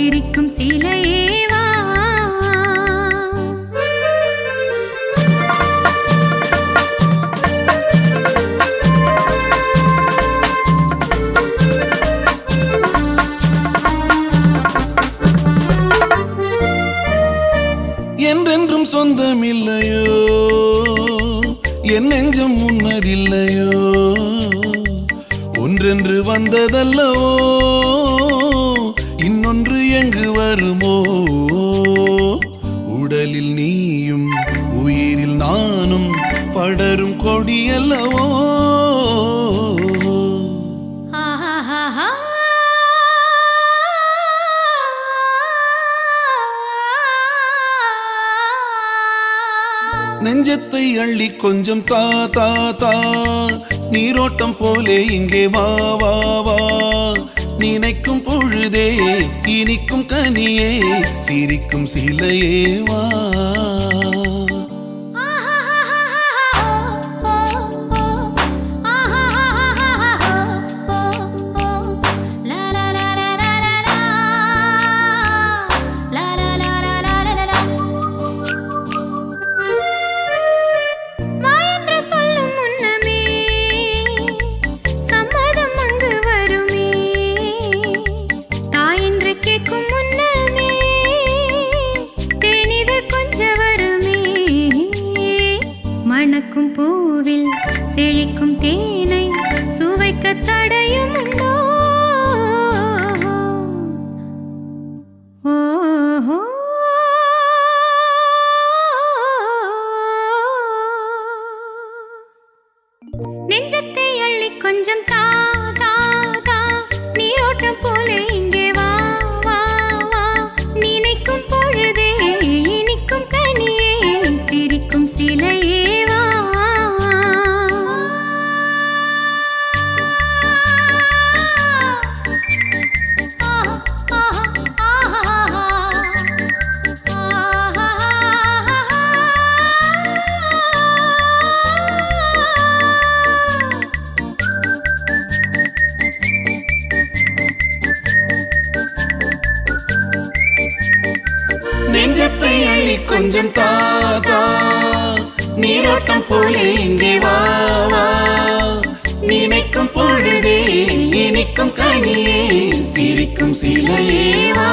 சிரிக்கும் சிலையேவா. என்றென்றும் சொந்தமில்லையோ என் நெஞ்சம் முன்னதில்லையோ ஒன்றென்று வந்ததல்லவோ இன்னொன்று எங்கு வருமோ உடலில் நீயும் உயிரில் நானும் படரும் கொடியல்லவோ. நெஞ்சத்தை அள்ளி கொஞ்சம் தா தா தா நீரோட்டம் போலே இங்கே வா வா வா நினைக்கும் பொழுதே இனிக்கும் கனியே சிரிக்கும் சிலையே வா. மணக்கும் பூவில் செழிக்கும் தேனை சுவைக்க தடையும் உண்டோ. ஓஹோ நெஞ்சத்தை அள்ளி கொஞ்சம் தா தா தா நீரோட்டம் போலே இங்கே வா வா வா நினைக்கும் பொழுதே இனிக்கும் கனியே சிரிக்கும் சிலையே. நெஞ்சத்தை அள்ளி கொஞ்சம் தா தா நீரோட்டம் போலே இங்கே வா வா நினைக்கும் பொழுதே இனிக்கும் கனியே சிரிக்கும் சிலையே வா.